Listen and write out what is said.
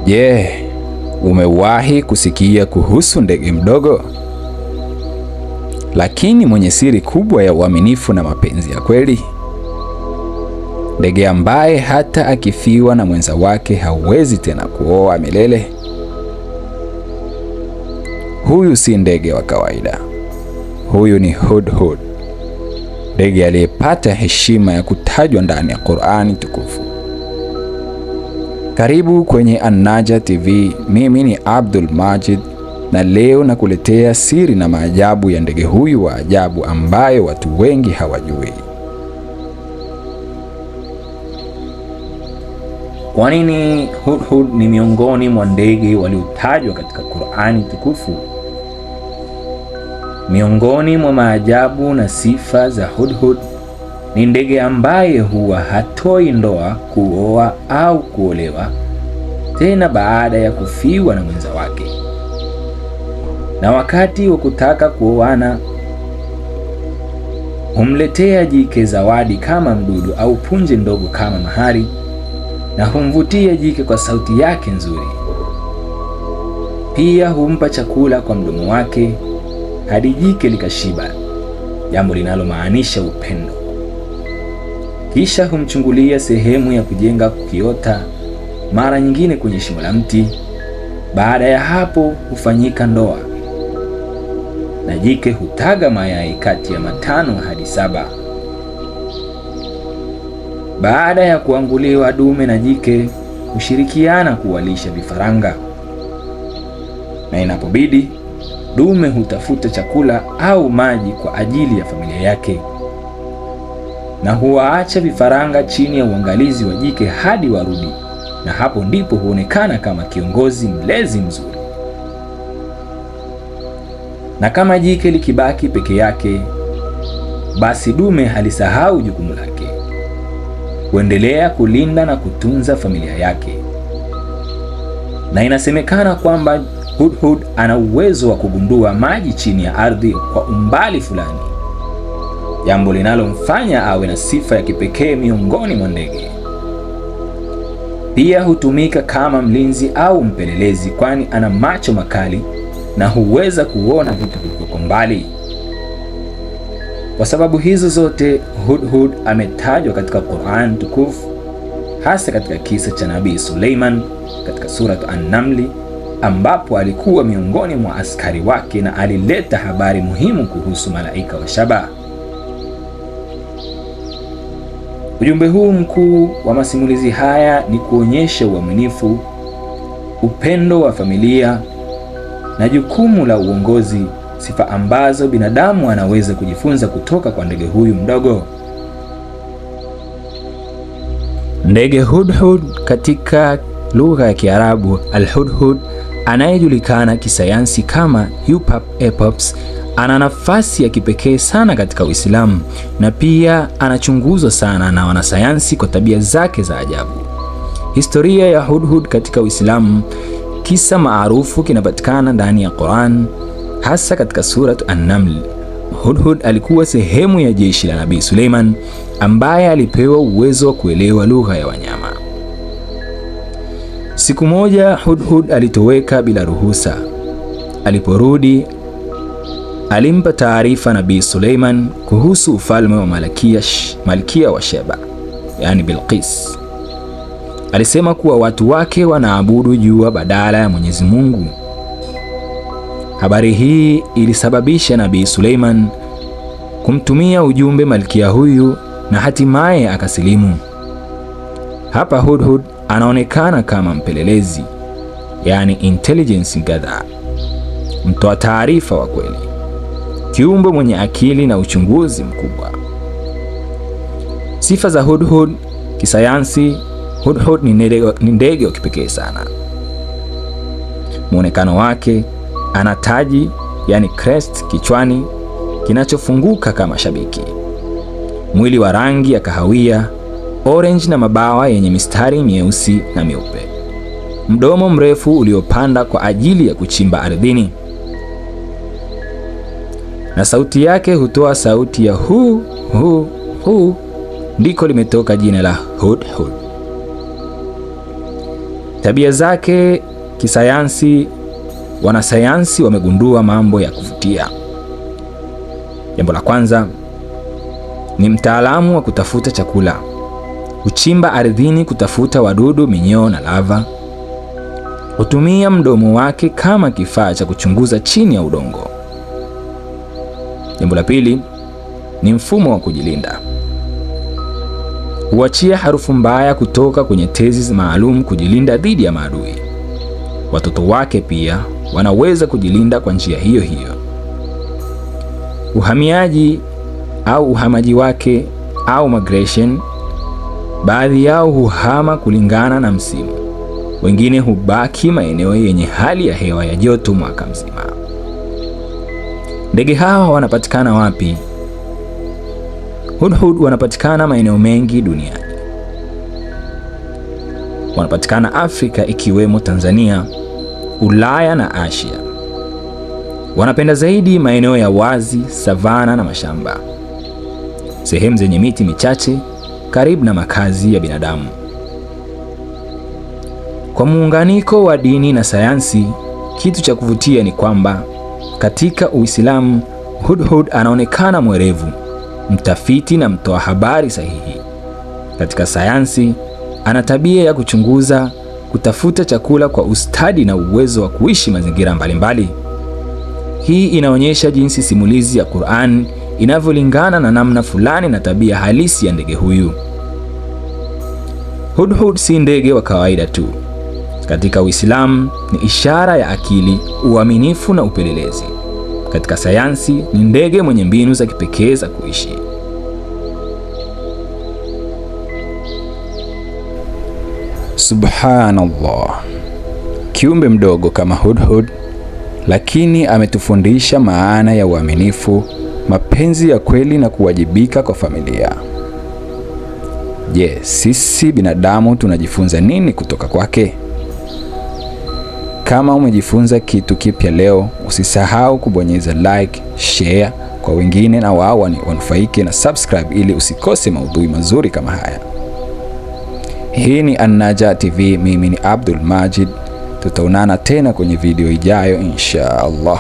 Je, umewahi kusikia kuhusu ndege mdogo lakini mwenye siri kubwa ya uaminifu na mapenzi ya kweli? Ndege ambaye hata akifiwa na mwenza wake hawezi tena kuoa milele. Huyu si ndege wa kawaida. Huyu ni Hudhud, ndege aliyepata heshima ya kutajwa ndani ya Qur'ani tukufu. Karibu kwenye An-Najah TV. Mimi ni Abdul Majid na leo nakuletea siri na maajabu ya ndege huyu wa ajabu ambayo watu wengi hawajui. Kwa nini Hudhud ni miongoni mwa ndege waliotajwa katika Qur'ani tukufu? Miongoni mwa maajabu na sifa za Hudhud ni ndege ambaye huwa hatoi ndoa, kuoa au kuolewa tena baada ya kufiwa na mwenza wake. Na wakati wa kutaka kuoana humletea jike zawadi kama mdudu au punje ndogo kama mahari, na humvutia jike kwa sauti yake nzuri. Pia humpa chakula kwa mdomo wake hadi jike likashiba, jambo linalomaanisha upendo. Kisha humchungulia sehemu ya kujenga kiota, mara nyingine kwenye shimo la mti. Baada ya hapo hufanyika ndoa, na jike hutaga mayai kati ya 5 hadi 7. Baada ya kuanguliwa, dume na jike hushirikiana kuwalisha vifaranga, na inapobidi dume hutafuta chakula au maji kwa ajili ya familia yake, na huwaacha vifaranga chini ya uangalizi wa jike hadi warudi, na hapo ndipo huonekana kama kiongozi mlezi mzuri. Na kama jike likibaki peke yake, basi dume halisahau jukumu lake, kuendelea kulinda na kutunza familia yake. Na inasemekana kwamba Hudhud ana uwezo wa kugundua maji chini ya ardhi kwa umbali fulani, jambo linalomfanya awe na sifa ya kipekee miongoni mwa ndege. Pia hutumika kama mlinzi au mpelelezi, kwani ana macho makali na huweza kuona vitu vilivyoko mbali. Kwa sababu hizo zote, Hudhud ametajwa katika Qur'an tukufu, hasa katika kisa cha Nabii Suleiman katika Surat An-Naml, ambapo alikuwa miongoni mwa askari wake na alileta habari muhimu kuhusu malaika wa shaba. Ujumbe huu mkuu wa masimulizi haya ni kuonyesha uaminifu, upendo wa familia na jukumu la uongozi, sifa ambazo binadamu anaweza kujifunza kutoka kwa ndege huyu mdogo. Ndege Hudhud katika lugha ya Kiarabu, Al-Hudhud, anayejulikana kisayansi kama Hupap epops, ana nafasi ya kipekee sana katika Uislamu, na pia anachunguzwa sana na wanasayansi kwa tabia zake za ajabu. Historia ya Hudhud katika Uislamu, kisa maarufu kinapatikana ndani ya Qur'an, hasa katika Surat An-Naml. Hudhud alikuwa sehemu ya jeshi la Nabii Suleiman, ambaye alipewa uwezo wa kuelewa lugha ya wanyama. Siku moja Hudhud alitoweka bila ruhusa. Aliporudi, alimpa taarifa Nabii Suleiman kuhusu ufalme wa Malkia wa Sheba, yani Bilqis. Alisema kuwa watu wake wanaabudu jua badala ya Mwenyezi Mungu. Habari hii ilisababisha Nabii Suleiman kumtumia ujumbe malkia huyu, na hatimaye akasilimu. Hapa Hudhud anaonekana kama mpelelezi, yani intelligence gatherer, mtoa taarifa wa kweli, kiumbe mwenye akili na uchunguzi mkubwa. Sifa za Hudhud kisayansi. Hudhud ni ndege wa kipekee sana. Muonekano wake, ana taji yani crest kichwani kinachofunguka kama shabiki, mwili wa rangi ya kahawia orange na mabawa yenye mistari mieusi na mieupe, mdomo mrefu uliopanda kwa ajili ya kuchimba ardhini, na sauti yake hutoa sauti ya hu hu hu, ndiko limetoka jina la Hudhud. Tabia zake kisayansi, wanasayansi wamegundua mambo ya kuvutia. Jambo la kwanza, ni mtaalamu wa kutafuta chakula. Huchimba ardhini kutafuta wadudu, minyoo na lava. Hutumia mdomo wake kama kifaa cha kuchunguza chini ya udongo. Jambo la pili, ni mfumo wa kujilinda. Huachia harufu mbaya kutoka kwenye tezi maalum kujilinda dhidi ya maadui. Watoto wake pia wanaweza kujilinda kwa njia hiyo hiyo. Uhamiaji au uhamaji wake au migration, baadhi yao huhama kulingana na msimu. Wengine hubaki maeneo yenye hali ya hewa ya joto mwaka mzima. Ndege hawa wanapatikana wapi? Hudhud wanapatikana maeneo mengi duniani. Wanapatikana Afrika ikiwemo Tanzania, Ulaya na Asia. Wanapenda zaidi maeneo ya wazi, savana na mashamba, sehemu zenye miti michache karibu na makazi ya binadamu. Kwa muunganiko wa dini na sayansi, kitu cha kuvutia ni kwamba katika Uislamu, Hudhud anaonekana mwerevu, mtafiti na mtoa habari sahihi. Katika sayansi, ana tabia ya kuchunguza, kutafuta chakula kwa ustadi na uwezo wa kuishi mazingira mbalimbali. Hii inaonyesha jinsi simulizi ya Qur'an inavyolingana na namna fulani na tabia halisi ya ndege huyu. Hudhud si ndege wa kawaida tu. Katika Uislamu ni ishara ya akili, uaminifu na upelelezi. Katika sayansi ni ndege mwenye mbinu za kipekee za kuishi. Subhanallah, kiumbe mdogo kama Hudhud, lakini ametufundisha maana ya uaminifu, mapenzi ya kweli na kuwajibika kwa familia. Je, sisi binadamu tunajifunza nini kutoka kwake? Kama umejifunza kitu kipya leo, usisahau kubonyeza like, share kwa wengine na wao wanufaike, na subscribe ili usikose maudhui mazuri kama haya. Hii ni An-Najat TV, mimi ni Abdul Majid. Tutaonana tena kwenye video ijayo insha Allah.